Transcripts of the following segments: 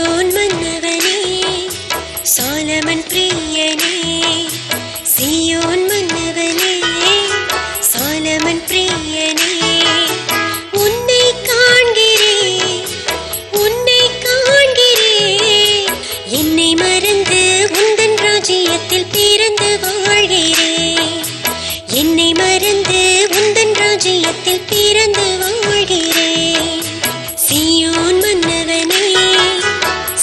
சீயோன் மன்னவனே சாலமன் பிரியனே, சீயோன் மன்னவனே சாலமன் பிரியனே, உன்னை காண்கிறேன் உன்னை காண்கிறேன், என்னை மறந்து உந்தன் ராஜ்யத்தில் பிறந்து வாழ்கிறேன், என்னை மறந்து உந்தன் ராஜ்யத்தில் பிறந்து வாழ்கிறேன். சீயோன் மன்னவனே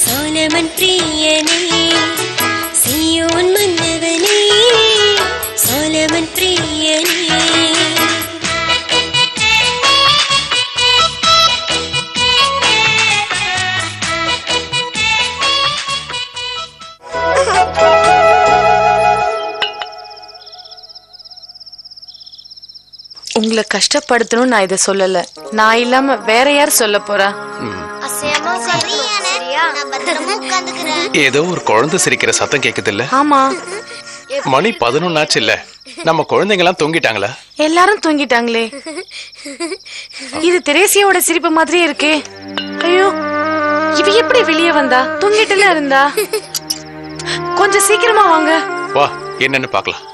சாலமன் பிரியனே, சீயோன் மன்னவனே சாலமன் பிரியனே. உங்களை கஷ்டப்படுத்தணும் நான் இதை சொல்லல. நான் இல்லாம வேற யார் சொல்ல போறா? ஏதோ ஒரு குழந்தை சிரிக்கிற சத்தம் கேக்குது இல்ல? ஆமா, மணி 11 ஆச்சு இல்ல? நம்ம குழந்தைங்க எல்லாம் தூங்கிட்டாங்களா? எல்லாரும் தூங்கிட்டாங்களே. இது தெரேசியாவோட சிரிப்பு மாதிரியே இருக்கே. ஐயோ, இவ எப்படி வெளியே வந்தா? தூங்கிட்டுல இருந்தா. கொஞ்சம் சீக்கிரமா வாங்க. வா, என்னன்னு பாக்கலாம்.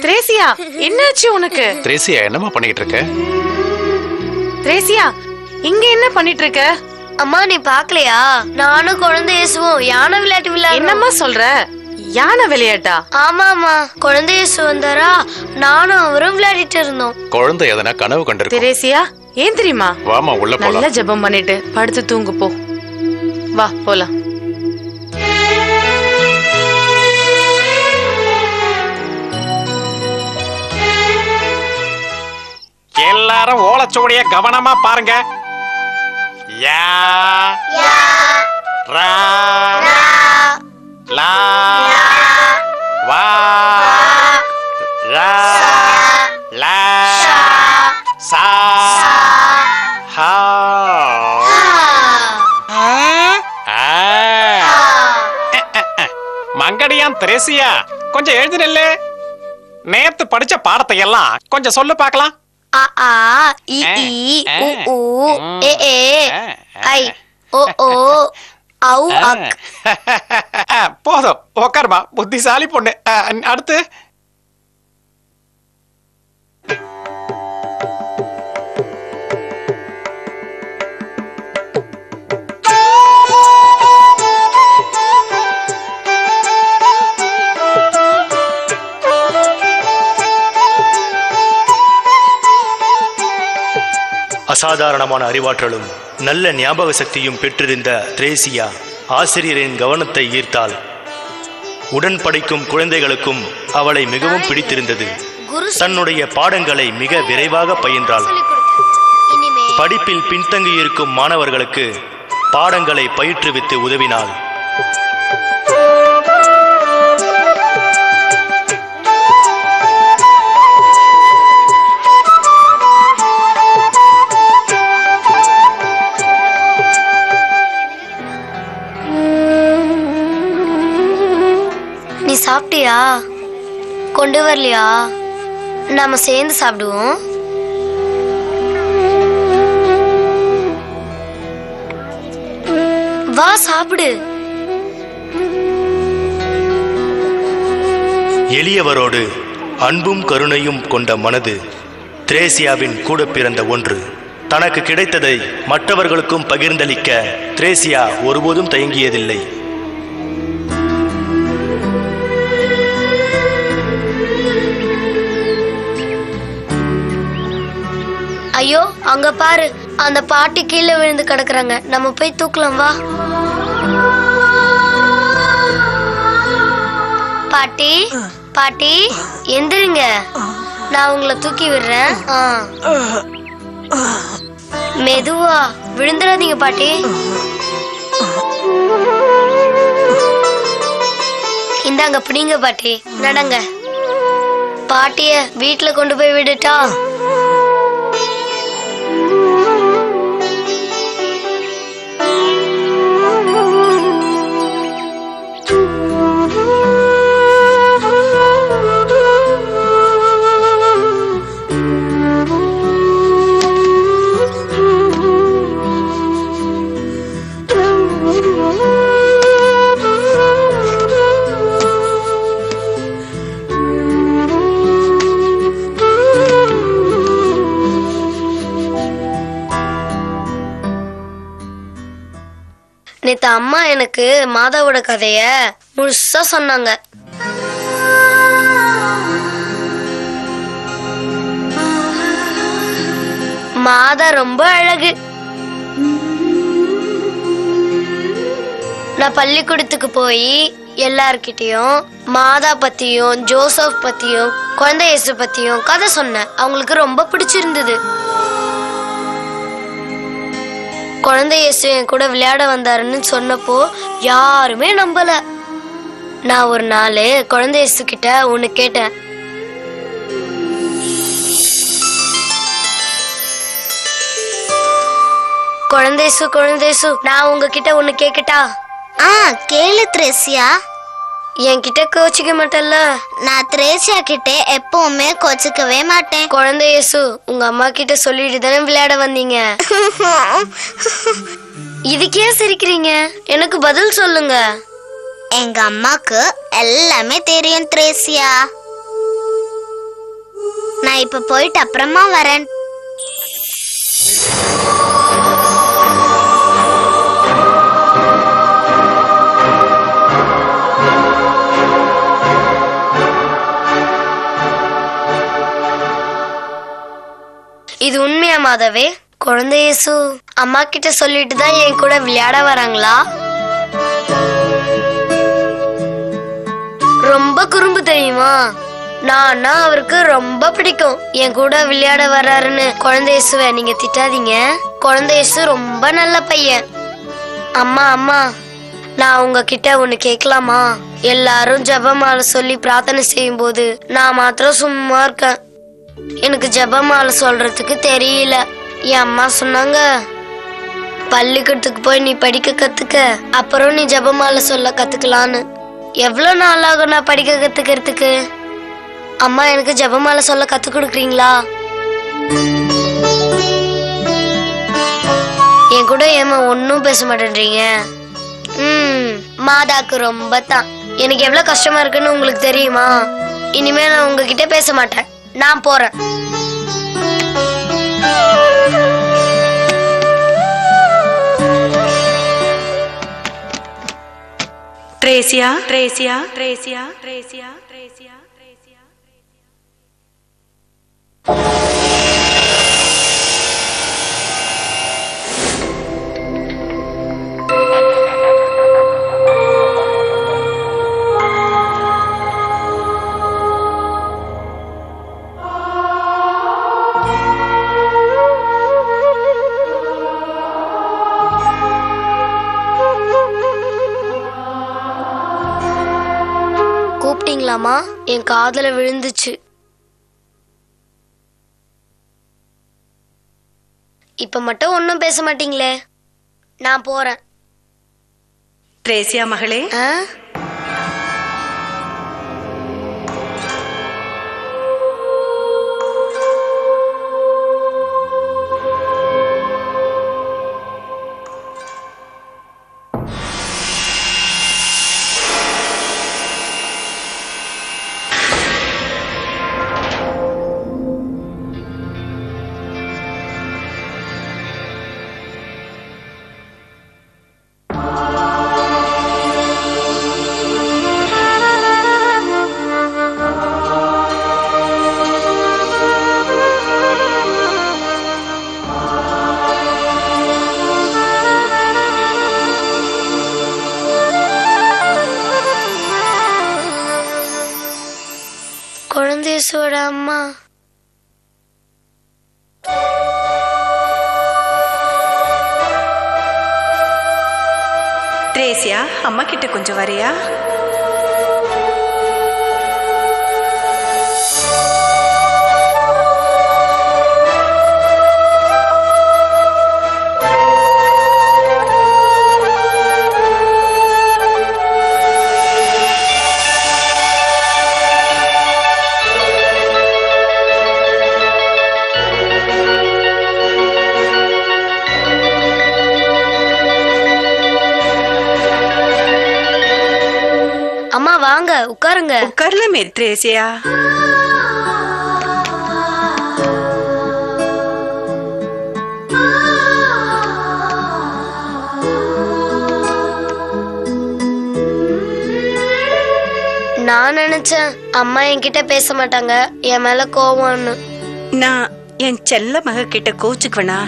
திரேசியா, என்னாச்சு உனக்கு? திரேசியா, என்னமா பண்ணிட்டு இருக்க? திரேசியா, இங்க என்ன பண்ணிட்டு இருக்க? அம்மா, நீ பாக்கலையா? நானும் குழந்தை இயேசுவும் யானை விளையாட்டு விளையாட. என்னம்மா சொல்ற? யானை விளையாட்டா? ஆமாமா, குழந்தை இயேசு வந்தாரா, நானும் அவரும் விளையாடிட்டு இருந்தோம். குழந்தை எதனா கனவு கண்டிருக்கும். திரேசியா, ஏன் தெரியுமா? வாமா, உள்ள போலாம். நல்லா ஜெபம் பண்ணிட்டு படுத்து தூங்கு போ. வா போலாம். எல்லாரும் ஓலச்சுவடிய கவனமா பாருங்க. யா ரா லா வா ரா லா சா ஹா. மங்கடியான் திரேசியா, கொஞ்சம் எழுதி நில்லு. நேத்து படிச்ச பாடத்தை எல்லாம் கொஞ்சம் சொல்லு பாக்கலாம். அ ஆ இ ஈ உ ஊ ஏ ஏ ஐ ஓ ஓ ஔ அக். போதும், உக்காருமா, புத்திசாலி பொண்ணு. அடுத்து அசாதாரணமான அறிவாற்றலும் நல்ல ஞாபக சக்தியும் பெற்றிருந்த திரேசியா ஆசிரியரின் கவனத்தை ஈர்த்தாள். உடன் படிக்கும் குழந்தைகளுக்கும் அவளை மிகவும் பிடித்திருந்தது. தன்னுடைய பாடங்களை மிக விரைவாக பயின்றாள். படிப்பில் பின்தங்கியிருக்கும் மாணவர்களுக்கு பாடங்களை பயிற்றுவித்து உதவினாள். நீ சாப்பிட்டியா? கொண்டு வரலையா? நாம சேர்ந்து சாப்பிடுவோம். வா சாப்பிடு. எளியவரோடு அன்பும் கருணையும் கொண்ட மனது திரேசியாவின் கூட பிறந்த ஒன்று. தனக்கு கிடைத்ததை மற்றவர்களுக்கும் பகிர்ந்தளிக்க திரேசியா ஒருபோதும் தயங்கியதில்லை. ஐயோ, அங்க பாரு, அந்த பாட்டி கீழே விழுந்து கிடக்குறாங்க. நம்ம போய் தூக்கலாம், வா. பாட்டி, பாட்டி, எந்திரிங்க, நான் உங்களை தூக்கி விடுறேன். மெதுவா விழுந்துடாதீங்க பாட்டி. இந்தாங்க பிடிங்க பாட்டி, நடங்க. பாட்டிய வீட்டுல கொண்டு போய் விடுட்டா? நேத்து அம்மா எனக்கு மாதாவோட கதைய முழுசா சொன்னாங்க. மாதா ரொம்ப அழகு. நான் பள்ளிக்கூடத்துக்கு போய் எல்லார்கிட்டயும் மாதா பத்தியும் ஜோசப் பத்தியும் குழந்தை இயேசு பத்தியும் கதை சொன்னேன். அவங்களுக்கு ரொம்ப பிடிச்சிருந்தது. குழந்தை இயேசு என் கூட விளையாட வந்தாருன்னு சொன்னப்போ யாருமே நம்பல. நான் ஒரு நாள் குழந்தை இயேசு கிட்ட ஒன்னு கேட்டேன். குழந்தை இயேசு, நான் உங்ககிட்ட ஒன்னு கேக்கட்டா? கேளு த்ரேசியா. என்கிட்ட கோச்சிக்க மாட்டல்ல? நான் த்ரேசியா கிட்ட எப்பவுமே கோச்சிக்கவே மாட்டேன். குழந்தை இயேசு, உங்க அம்மா கிட்ட சொல்லிட்டு தானே விளையாட வந்தீங்க. இதுக்கே சிரிக்கிறீங்க? எனக்கு பதில் சொல்லுங்க. எங்க அம்மாக்கு எல்லாமே தெரியும் த்ரேசியா. நான் இப்ப போயிட்டு அப்புறமா வரேன். இது உண்மையா மாதாவே? குழந்தை இயேசு அம்மா கிட்ட சொல்லிட்டு தான் என் கூட விளையாட வராங்களா? ரொம்ப குறும்பு தெரியுமா? நான் அவருக்கு ரொம்ப பிடிக்கும். என் கூட விளையாட வர்றாருன்னு குழந்தை இயேசுவை நீங்க திட்டாதீங்க. குழந்தை இயேசு ரொம்ப நல்ல பையன். அம்மா, நான் உங்ககிட்ட ஒண்ணு கேட்கலாமா? எல்லாரும் ஜெபமாலை சொல்லி பிரார்த்தனை செய்யும் போது நான் மாத்திரம் சும்மா இருக்கேன். எனக்கு ஜெபமாலை சொல்றதுக்கு தெரியல. என் அம்மா சொன்னாங்க, பள்ளிக்கூடத்துக்கு போய் நீ படிக்க கத்துக்க, அப்புறம் நீ ஜெபமாலை சொல்ல கத்துக்கலான்னு. எவ்வளவு நாள் ஆகும் நான் படிக்க கத்துக்கிறதுக்கு? அம்மா, எனக்கு ஜெபமாலை சொல்ல கத்து கொடுக்குறீங்களா? என் கூட ஏமா ஒன்னும் பேச மாட்டேன்றீங்க? மாதாக்கு ரொம்ப தான். எனக்கு எவ்வளவு கஷ்டமா இருக்குன்னு உங்களுக்கு தெரியுமா? இனிமே நான் உங்ககிட்ட பேச மாட்டேன். நான் போறேன். ட்ரேசியா. கூப்பிட்டீங்களாமா? என் காதுல விழுந்துச்சு. இப்ப மட்டும் ஒன்னும் பேச மாட்டீங்களே. நான் போறேன். ட்ரேசியா மகளே, குழந்தையோட அம்மா. த்ரேசியா, அம்மா கிட்ட கொஞ்சம் வரியா? அம்மா வாங்க உட்காருங்க. உட்கார்லாமே த்ரேசியா. நான் நினைச்சேன் அம்மா என்கிட்ட பேச மாட்டாங்க, என் மேல கோவம்னு. நான் என் செல்ல மக கிட்ட கோச்சுக்குவனா?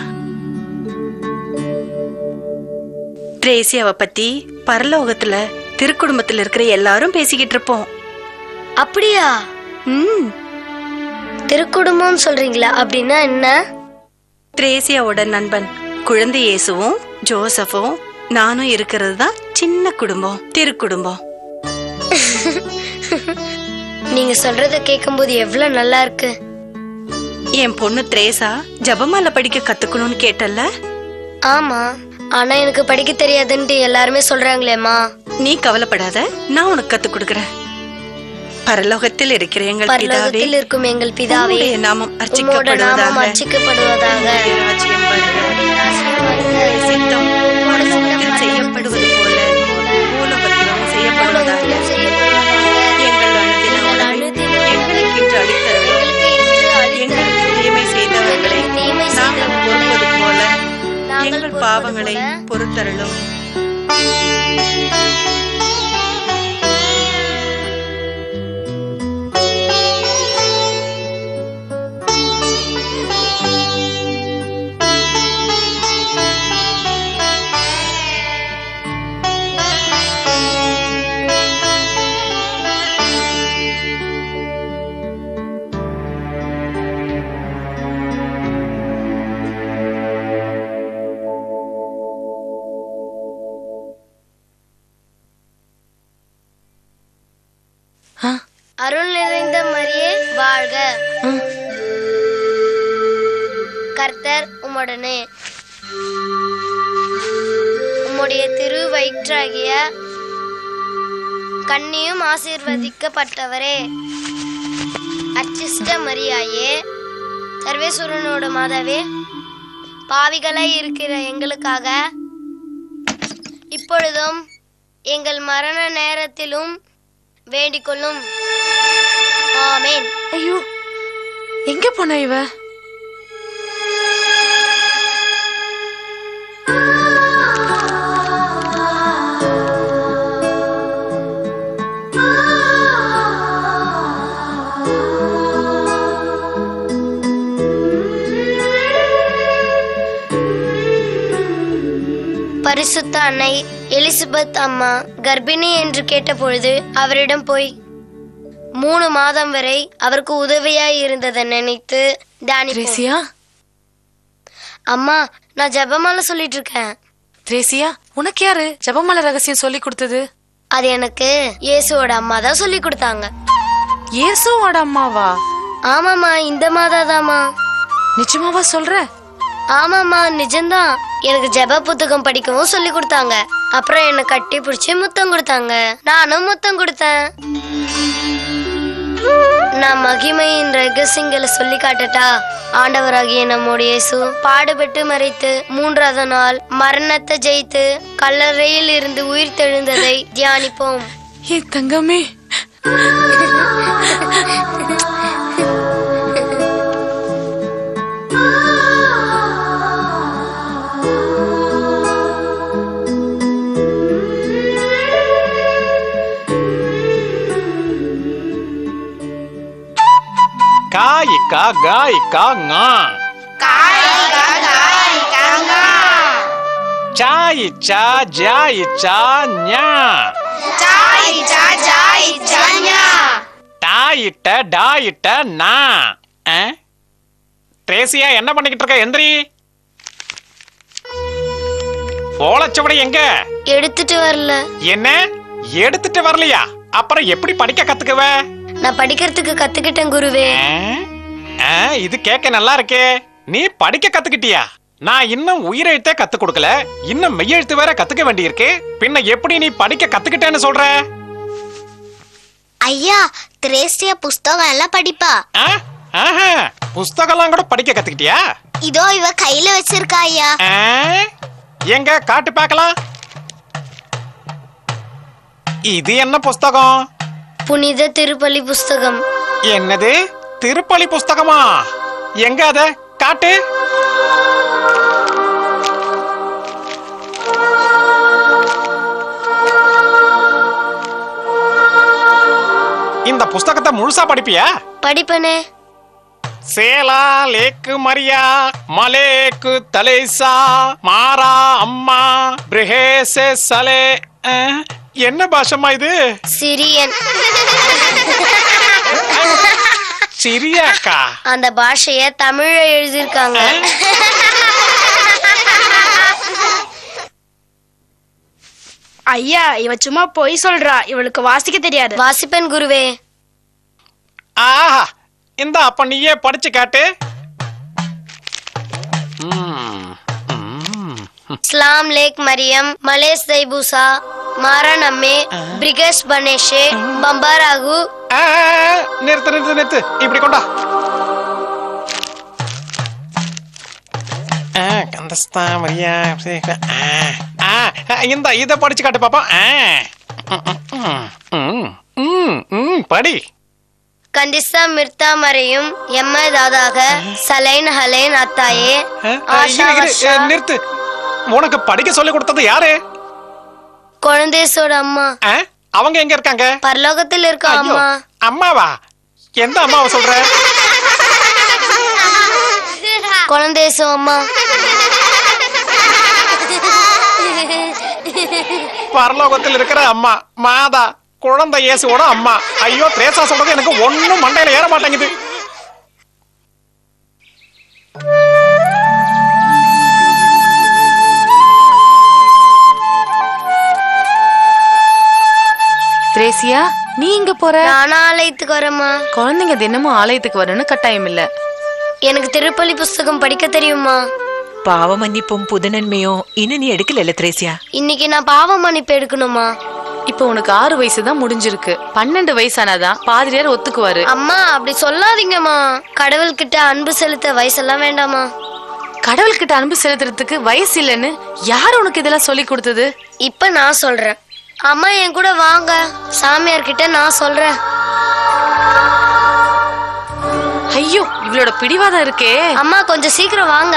த்ரேசியாவை பத்தி பரலோகத்துல திருக்குடும்பத்துல இருக்கிற எல்லாரும் பேசிக்கிட்டு இருப்போம். அப்படியா? திருக்குடும்பம் சொல்றீங்களா? அப்படின்னா என்ன? த்ரேசியாவோட நண்பன் குழந்தை இயேசுவும் ஜோசப்பும் நானும் இருக்கிறது தான் சின்ன குடும்பம், திருக்குடும்பம். நீங்க சொல்றத கேட்கும்போது எவ்வளவு நல்லா இருக்கு. என் பொண்ணு த்ரேசா ஜபமால படிக்க கத்துக்கணும்னு கேட்டல்ல? ஆமா, ஆனா எனக்கு படிக்க தெரியாதுன்ட்டு எல்லாருமே சொல்றாங்களேம்மா. நீ கவலைப்படாத, நான் உனக்கு கத்து கொடுக்கறேன். பரலோகத்தில் இருக்கிற எங்கள் பிதாவே, பரலோகத்தில் இருக்கும் எங்கள் பிதாவே, உம்முடைய நாமம் உம்முடைய நாமம் அர்ச்சிக்கப்படுவதாக. அர்ச்சிக்கப்படுவதாக. உம்முடைய ராஜ்யம் வருக. உம்முடைய சித்தம் பரலோகத்தில் செய்யப்படுவது போல பூலோகத்திலும் செய்யப்படுவதாக. எங்கள் அனுதின உணவை எங்களுக்கு இன்று அளித்தருளும். எங்களுக்கு தீமை செய்தவர்களை நாங்கள் பொறுப்பது போல எங்கள் பாவங்களை பொறுத்தருளும். அருள் நிறைந்த மரியே வாழ்க, கர்த்தர் உம்முடனே. உம்முடைய திரு வயிற்றாகிய கன்னியும் ஆசீர்வதிக்கப்பட்டவரே. அச்சிஷ்ட மரியாயே, சர்வேஸ்வரனோட மாதாவே, பாவிகளாய் இருக்கிற எங்களுக்காக இப்பொழுதும் எங்கள் மரண நேரத்திலும் வேண்டிக் கொள்ளும். ஆமென். ஐயோ, எங்க போனா இவ? பரிசுத்த அன்னை எலிசபெத் அம்மா கர்ப்பிணி என்று கேட்டபொழுது அவரிடம் போய் 3 மாதம் வரை அவருக்கு உதவியாய் இருந்ததை நினைத்து தியானிப்போம். த்ரேசியா, அம்மா, நான் ஜெபமாலை சொல்லிட்டு இருக்கேன். த்ரேசியா, உனக்கு யாரு ஜெபமாலை ரகசியம் சொல்லி கொடுத்தது? அது எனக்கு இயேசுவோட அம்மா தான் சொல்லி கொடுத்தாங்க. இயேசுவோட அம்மாவா? ஆமாம்மா, இந்த மாதாதாம்மா. நிஜமாவா சொல்ற? ஆமாம்மா, நிஜம்தான். எனக்கு ஜெப புத்தகம் படிக்கவும் சொல்லி கொடுத்தாங்க. அப்புறம் என்னை கட்டி பிடிச்சி முத்தம் கொடுத்தாங்க. நானும் முத்தம் கொடுத்தேன். நான் மகிமையின் ரகசியங்களை சொல்லி காட்டட்டா? ஆண்டவராகிய நம்முடைய இயேசு பாடுபட்டு மரித்து 3ஆவது நாள் மரணத்தை ஜெயித்து கல்லறையில் இருந்து உயிர் தெழுந்ததை தியானிப்போம். என் தங்கமே, காயிக்கா காயிக்கா ngா சாயிச்சா ஜாயிச்சா ஞா டாயிட்ட டாயிட்ட நா. ட்ரேசியா, என்ன பண்ணிக்கிட்டு இருக்க? எந்திரி. ஓலைச்சுவடி எங்க? எடுத்துட்டு வரல. என்ன எடுத்துட்டு வரலையா? அப்புறம் எப்படி படிக்க கத்துக்குவ? நான் படிக்கிறதுக்கு கத்துக்கிட்டேன் குருவே. இது கேட்க நல்லா இருக்கே. நீ படிக்க கத்துக்கிட்டியா? நான் இன்னும் உயிரெழுத்தே கத்து கொடுக்கல, இன்னும் மெய்யெழுத்து வேற கத்துக்க வேண்டியிருக்கு. பின்ன எப்படி நீ படிக்க கத்துக்கிட்டேன்னு சொல்ற? ஐயா, திரேசியா புஸ்தகம் எல்லாம் படிப்பா. புஸ்தகம்லாம் கூட படிக்க கத்துக்கிட்டியா? இதோ இவ கையில வச்சிருக்கா ஐயா. எங்க காட்டு பார்க்கலாம். இது என்ன புஸ்தகம்? புனித திருப்பலி புஸ்தகம். என்னது, திருப்பலி புஸ்தகமா? எங்க அத காட்டு. இந்த புஸ்தகத்தை முழுசா படிப்பியா? படிப்பனே. சேலா லேக்கு மரியா மலேக்கு தலேசா மாரா அம்மா பிரஹேசே சலே. என்ன பாஷமா இது? சிரியன். சிரியாக்கா? அந்த பாஷைய தமிழ்ல எழுதிருக்காங்க. ஐயா, இவ சும்மா பொய் சொல்றா. இவளுக்கு வாசிக்க தெரியாது. வாசிப்பேன் குருவே. ஆஹா, இந்த அப்ப நீயே படிச்சு காட்டு. இஸ்லாம் லேக் மரியம் மலேஸ் தைபூசா மாரன் அம்மே பிரிகேஷ் பனேஷே பம்பாராகு. நிறுத்து நிறுத்து நிறுத்து, இப்படி கொண்டா. கந்தஸ்தா மரியா. இந்த இத படிச்சு காட்டு பாப்பா. படி. கண்டிஸ்தா மிர்தா மறையும் எம்ம தாதாக சலைன் ஹலைன் அத்தாயே ஆஷா வர்ஷா. நிறுத்து. உனக்கு படிக்க சொல்லி கொடுத்தது யாரு? குழந்தேசோட அம்மா. அவங்க எங்க இருக்காங்க? பரலோகத்தில் இருக்க அம்மா. அம்மாவா? எந்த அம்மாவை சொல்ற? குழந்தேசோ அம்மா. பரலோகத்தில் இருக்கிற அம்மா மாதா குழந்தை இயேசுவோட அம்மா. ஐயோ, திரேசா சொல்றது எனக்கு ஒண்ணும் மண்டையில ஏற மாட்டேங்குது. திரேசியா, நீ இங்க போற? நானா ஆலயத்துக்கு வரேம்மா. குழந்தைங்க தினமும் ஆலயத்துக்கு வரணும்னு கட்டாயம் இல்ல. எனக்கு திருப்பலி புஸ்தகம் படிக்க தெரியுமா? பாவ மன்னிப்பும் புதனன்மையும் இன்னும் நீ எடுக்கல திரேசியா. இன்னைக்கு நான் பாவ மன்னிப்பு எடுக்கணுமா? இப்ப உனக்கு 6 வயசு தான் முடிஞ்சிருக்கு. 12 வயசானாதான் பாதிரியார் ஒத்துக்குவாரு. அம்மா, அப்படி சொல்லாதீங்கம்மா. கடவுள்கிட்ட அன்பு செலுத்த வயசெல்லாம் வேண்டாமா? கடவுள்கிட்ட அன்பு செலுத்துறதுக்கு வயசு இல்லைன்னு யார் உனக்கு இதெல்லாம் சொல்லி கொடுத்தது? இப்ப நான் சொல்றேன். அம்மா, என் கூட வாங்க. சாமியார் கிட்ட நான் சொல்றேன். ஐயோ, இவளோட பிடிவாதம் இருக்கே. அம்மா, கொஞ்சம் சீக்கிரம் வாங்க.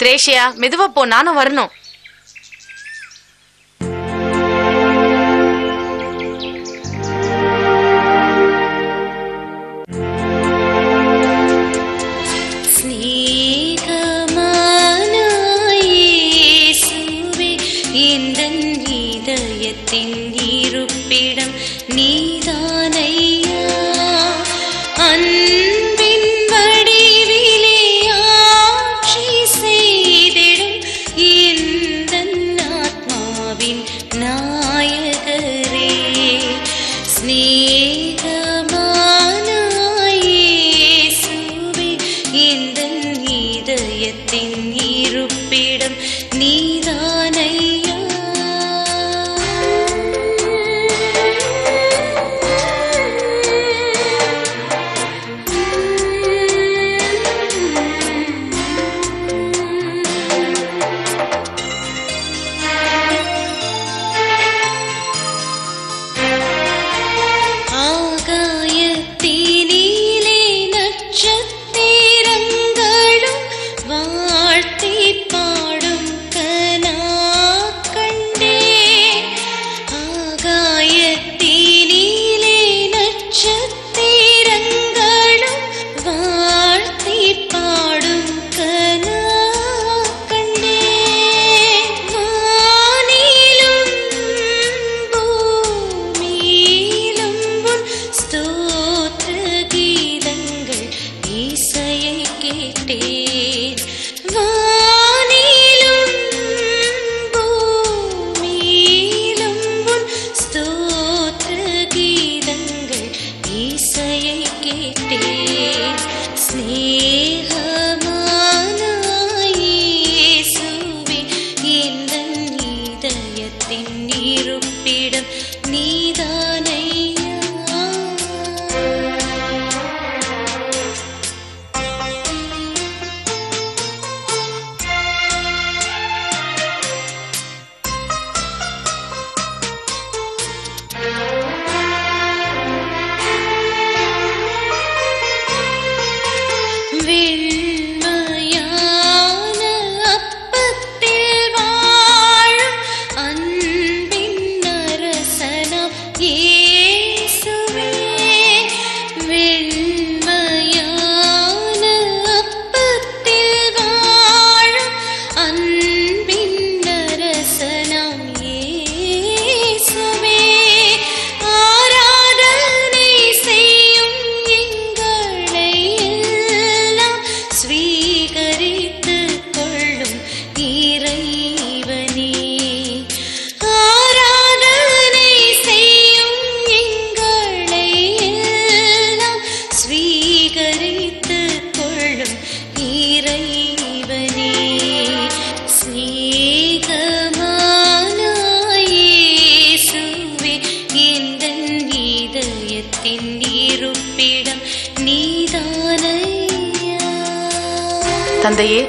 திரேசியா, மெதுவா போ, நானும் வரணும். இருப்பிடம் நீதானையா, அன்பின் வடிவிலே ஆட்சி செய்திடும் எந்தன் ஆத்மாவின் நாயகரே. ஸ்நேகமான இயேசுவே, எந்தன் இதயத்தின் இருப்பிடம் நீதானையா. தந்தையே,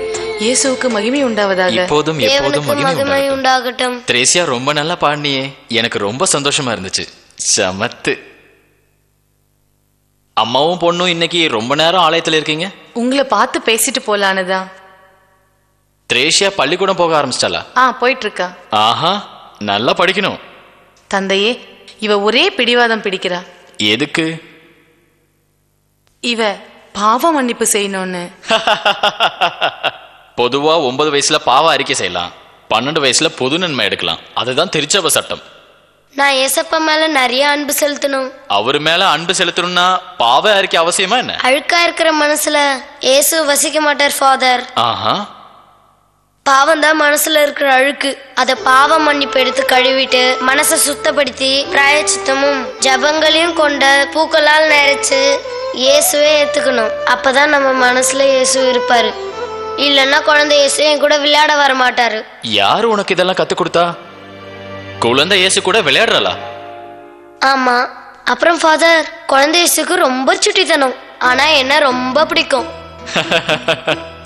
இயேசுவுக்கு மகிமை உண்டாவதாக. இப்போதும் எப்போதும் தேவனுக்கு மகிமை உண்டாகட்டும். திரேசியா ரொம்ப நல்லா பாடினியே, எனக்கு ரொம்ப சந்தோஷமா இருந்துச்சு. சமத்து. அம்மாவும் பொண்ணும் இன்னைக்கு ரொம்ப நேரம் ஆலயத்துல இருக்கீங்க. உங்களை பார்த்து பேசிட்டு போலான்னுதான். திரேசியா பள்ளிக்கூடம் போக ஆரம்பிச்சிட்டாளா? போயிட்டு இருக்கா. ஆஹா, நல்லா படிக்கணும். தந்தையே, இவ ஒரே பிடிவாதம் பிடிக்கிறா. எதுக்கு? இவ பாவ மன்னிப்பு செய்யணும்னு. பொதுவா 9 வயசுல பாவ அறிக்கை செய்யலாம், 12 வயசுல பொது நன்மை எடுக்கலாம். அதுதான் திருச்சபை சட்டம். நான் ஏசப்பா மேல நிறைய அன்பு செலுத்தணும். அவரு மேல அன்பு செலுத்தணும்னா பாவ அறிக்கை அவசியமா என்ன? அழுக்கா இருக்கிற மனசுல இயேசு வசிக்க மாட்டார் ஃபாதர். ஆஹா, பாவம் தான் மனசுல இருக்கிற அழுக்கு. அத பாவ மன்னிப்பு எடுத்து கழுவிட்டு மனசை சுத்தப்படுத்தி பிராயச்சித்தமும் ஜபங்களையும் கொண்ட பூக்களால் நிறைச்சு இயேசுவே ஏத்துக்கணும். அப்பதான் நம்ம மனசுல இயேசு இருப்பாரு. இல்லன்னா குழந்தை இயேசு என் கூட விளையாட வர மாட்டாரு. யாரு உனக்கு இதெல்லாம் கத்து கொடுத்தா? குழந்தை இயேசு கூட விளையாடுறா? ஆமா. அப்புறம் ஃபாதர், குழந்தை இயேசுக்கு ரொம்ப சுட்டித்தனம், ஆனா என்ன ரொம்ப பிடிக்கும்.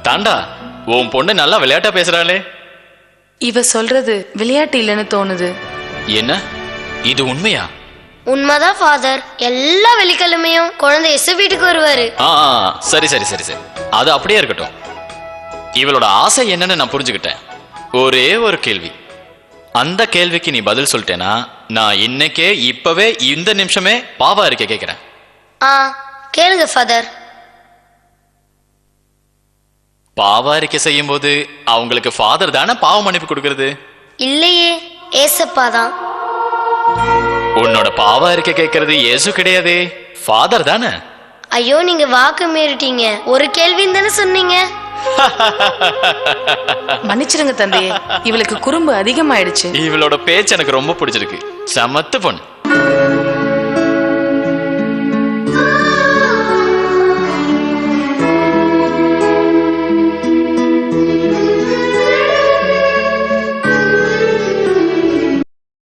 தாண்டா, உன் பொண்ணு நல்லா விளையாட்டா பேசுறாளே. இவ சொல்றது விளையாட்டு இல்லைன்னு தோணுது. என்ன, இது உண்மையா? உண்மைதான் ஃபாதர். எல்லா வெள்ளிக்கிழமையும் குழந்தை இயேசு வீட்டுக்கு வருவாரு. சரி சரி சரி சரி, அது அப்படியே இருக்கட்டும். இவளோட ஆசை என்னன்னு நான் புரிஞ்சுக்கிட்டேன். ஒரே ஒரு கேள்வி. அந்த கேள்விக்கு நீ பதில் சொல்லிட்டேனா நான் இன்னைக்கே இப்பவே இந்த நிமிஷமே பாவ அறிக்கை கேட்கிறேன். கேளுங்க ஃபாதர். பாவ அறிக்கை செய்யும் போது அவங்களுக்கு ஃபாதர் தானே பாவ மன்னிப்பு கொடுக்கறது? இல்லையே, ஏசப்பா தான். உன்னோட பாவ அறிக்கை கேட்கறது இயேசு கிடையாதே, ஃபாதர் தானே. ஐயோ, நீங்க வாக்கு மீறிட்டீங்க. ஒரு கேள்வின்னு தானே சொன்னீங்க. மன்னிச்சிருங்க தந்தையே, இவளுக்கு குறும்பு அதிகமாயிடுச்சு. இவளோட பேச்சு எனக்கு ரொம்ப பிடிச்சிருக்கு. சமத்து பொண்ணு.